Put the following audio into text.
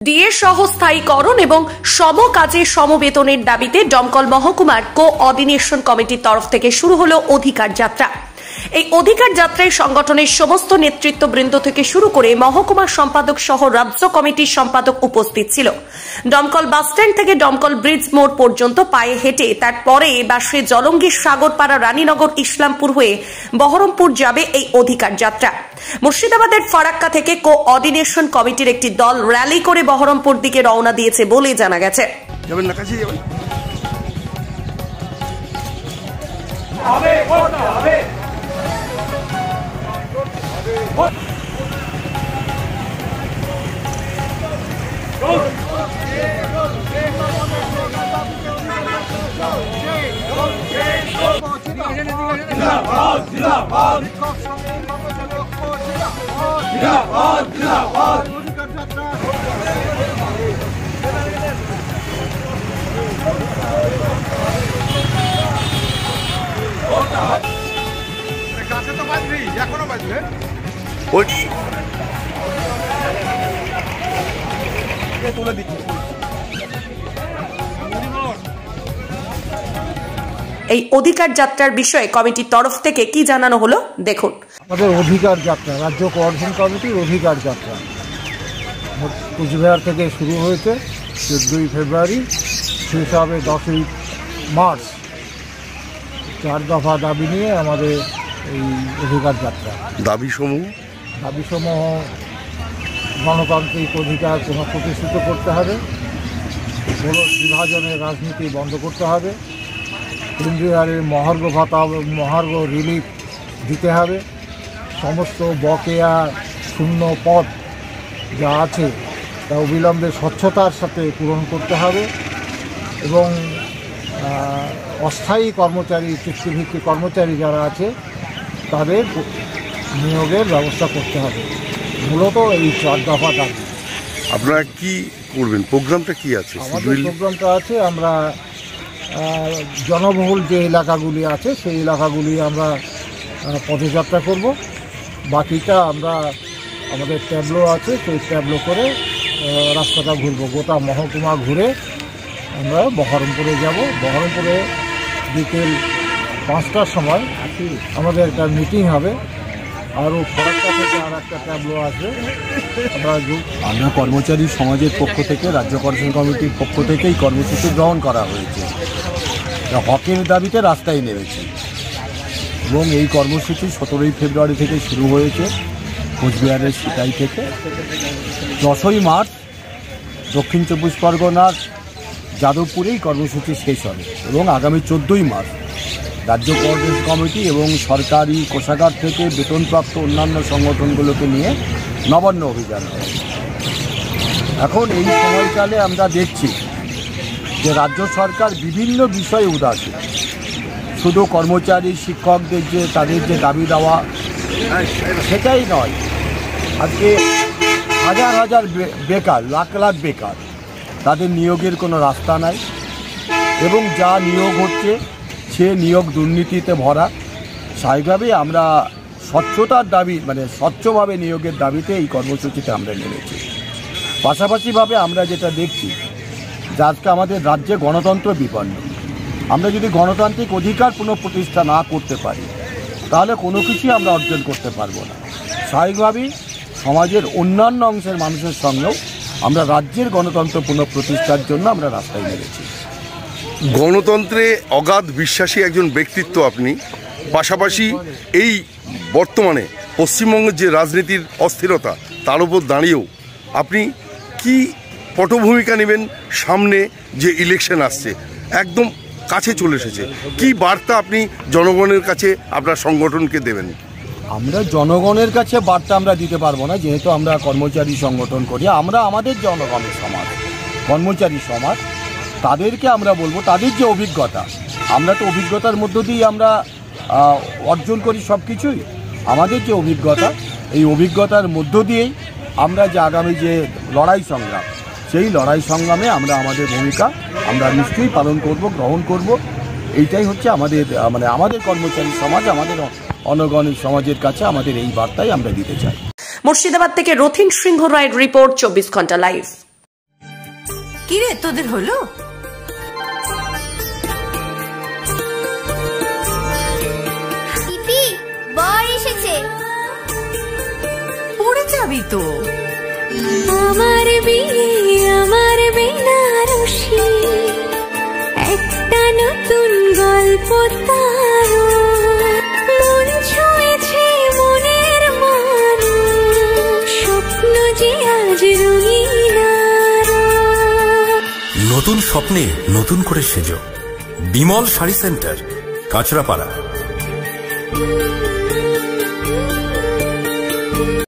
DA সহ স্থায়ীকরণ এবং সম কাজে সমবেতনের দাবিতে দমকল মহকুমার কোঅর্ডিনেশন কমিটির তরফ থেকে শুরু হলো অধিকার যাত্রা। এই অধিকার যাত্রায় সংগঠনের সমস্ত নেতৃত্ববৃন্দ থেকে শুরু করে মহকুমা সম্পাদক সহ রাজ্য কমিটির সম্পাদক উপস্থিত ছিল। দমকল বাসস্ট্যান্ড থেকে দমকল ব্রিজ মোড় পর্যন্ত পায়ে হেঁটে তারপরে বাসে জলঙ্গির সাগরপাড়া রানীনগর ইসলামপুর হয়ে বহরমপুর যাবে এই অধিকার যাত্রা। মুর্শিদাবাদের ফারাক্কা থেকে কোঅর্ডিনেশন কমিটির একটি দল র্যালি করে বহরমপুর দিকে রওনা দিয়েছে বলে জানা গেছে। এই অধিকার যাত্রার বিষয়ে কমিটির তরফ থেকে কি জানানো হলো দেখুন। আমাদের অধিকার যাত্রা রাজ্য কোঅর্ডিনেশন কমিটির অধিকার যাত্রা কুচবিহার থেকে শুরু হয়েছে 14ই ফেব্রুয়ারি, শেষ হবে 10ই মার্চ। 4 দফা দাবি নিয়ে আমাদের এই অধিকার যাত্রা। দাবিসমূহ গণতান্ত্রিক অধিকার পুনঃপ্রতিষ্ঠিত করতে হবে, বিভাজনের রাজনীতি বন্ধ করতে হবে, কেন্দ্রীয় মহার্ঘ ভাতা মহার্ঘ রিলিফ দিতে হবে, সমস্ত বকেয়া শূন্য পদ যা আছে তা অবিলম্বে স্বচ্ছতার সাথে পূরণ করতে হবে এবং অস্থায়ী কর্মচারী চুক্তিভিত্তিক কর্মচারী যারা আছে তাদের নিয়োগের ব্যবস্থা করতে হবে। মূলত এই 4 দফা দাবি। আপনারা কি করবেন? প্রোগ্রামটা কি আছে? আমাদের প্রোগ্রামটা আছে, আমরা জনবহুল যে এলাকাগুলি আছে সেই এলাকাগুলি আমরা পদযাত্রা করব। বাকিটা আমরা আমাদের ট্যাবলো আছে, সেই ট্যাবলো করে রাস্তাটা ঘুরবো। গোটা মহকুমা ঘুরে আমরা বহরমপুরে যাব। বহরমপুরে বিকেল 5টার সময় আমাদের একটা মিটিং হবে। আরও ফারাক্কা থেকে আর একটা ট্যাবলো আছে। আমরা কর্মচারী সমাজের পক্ষ থেকে রাজ্য কোঅর্ডিনেশন কমিটির পক্ষ থেকে এই কর্মসূচি গ্রহণ করা হয়েছে। হকের দাবিতে রাস্তায় নেমেছি এবং এই কর্মসূচি 17ই ফেব্রুয়ারি থেকে শুরু হয়েছে কোচবিহারের সিতাই থেকে। 10ই মার্চ দক্ষিণ 24 পরগনার যাদবপুরেই কর্মসূচি শেষ হবে এবং আগামী 14ই মার্চ রাজ্য কোঅর্ডিনেশন কমিটি এবং সরকারি কোষাগার থেকে বেতনপ্রাপ্ত অন্যান্য সংগঠনগুলোকে নিয়ে নবান্ন অভিযান হবে। এখন এই সময়কালে আমরা দেখছি যে রাজ্য সরকার বিভিন্ন বিষয়ে উদাসীন। শুধু কর্মচারী শিক্ষকদের যে তাদের যে দাবি দেওয়া সেটাই নয়, আজকে হাজার হাজার বেকার, লাখ লাখ বেকার, তাদের নিয়োগের কোনো রাস্তা নাই এবং যা নিয়োগ হচ্ছে সে নিয়োগ দুর্নীতিতে ভরা। স্বাভাবিকভাবেই আমরা স্বচ্ছতার দাবি স্বচ্ছভাবে নিয়োগের দাবিতে এই কর্মসূচিতে আমরা নেমেছি। পাশাপাশিভাবে আমরা যেটা দেখছি যে আজকে আমাদের রাজ্যে গণতন্ত্র বিপন্ন। আমরা যদি গণতান্ত্রিক অধিকার পুনঃপ্রতিষ্ঠা না করতে পারি তাহলে কোনো কিছুই আমরা অর্জন করতে পারবো না। স্বাভাবিকভাবেই সমাজের অন্যান্য অংশের মানুষের সঙ্গেও আমরা রাজ্যের গণতন্ত্র পুনঃপ্রতিষ্ঠার জন্য আমরা রাস্তায় নেমেছি। গণতন্ত্রে অগাধ বিশ্বাসী একজন ব্যক্তিত্ব আপনি, পাশাপাশি এই বর্তমানে পশ্চিমবঙ্গের যে রাজনীতির অস্থিরতা তার উপর দাঁড়িয়েও আপনি কি পটভূমিকা নেবেন? সামনে যে ইলেকশন আসছে একদম কাছে চলে এসেছে, কি বার্তা আপনি জনগণের কাছে আপনার সংগঠনকে দেবেন? আমরা জনগণের কাছে বার্তা আমরা দিতে পারবো না, যেহেতু আমরা কর্মচারী সংগঠন করি। আমরা আমাদের জনগণের সমাজ, কর্মচারী সমাজ, তাদেরকে আমরা বলবো তাদের যে অভিজ্ঞতা, আমরা তো অভিজ্ঞতার মধ্য দিয়ে আমরা অর্জন করি সব কিছুই। আমাদের যে অভিজ্ঞতা, এই অভিজ্ঞতার মধ্য দিয়েই আমরা যে আগামী যে লড়াই সংগ্রাম, সেই লড়াই সংগ্রামে আমরা আমাদের ভূমিকা আমরা নিশ্চয়ই পালন করব, গ্রহণ করব। এইটাই হচ্ছে আমাদের আমাদের কর্মচারী সমাজ, আমাদের অনগণের সমাজের কাছে আমাদের এই বার্তাই আমরা দিতে চাই। মুর্শিদাবাদ থেকে রথিন সিংহ রায়ের রিপোর্ট, 24 ঘন্টা লাইভ। কি রে, তোদের হলো? বর এসেছে। পড়ে যাবি তো। আমার বিয়ে, আমার বেনারসি, একটা নতুন গল্প তার, মন ছুঁয়েছে মনের মানুষ, স্বপ্ন যে আজ রঙিন। নতুন স্বপ্নে নতুন করে সেজো। বিমল শাড়ি সেন্টার, কাঁচরাপাড়া।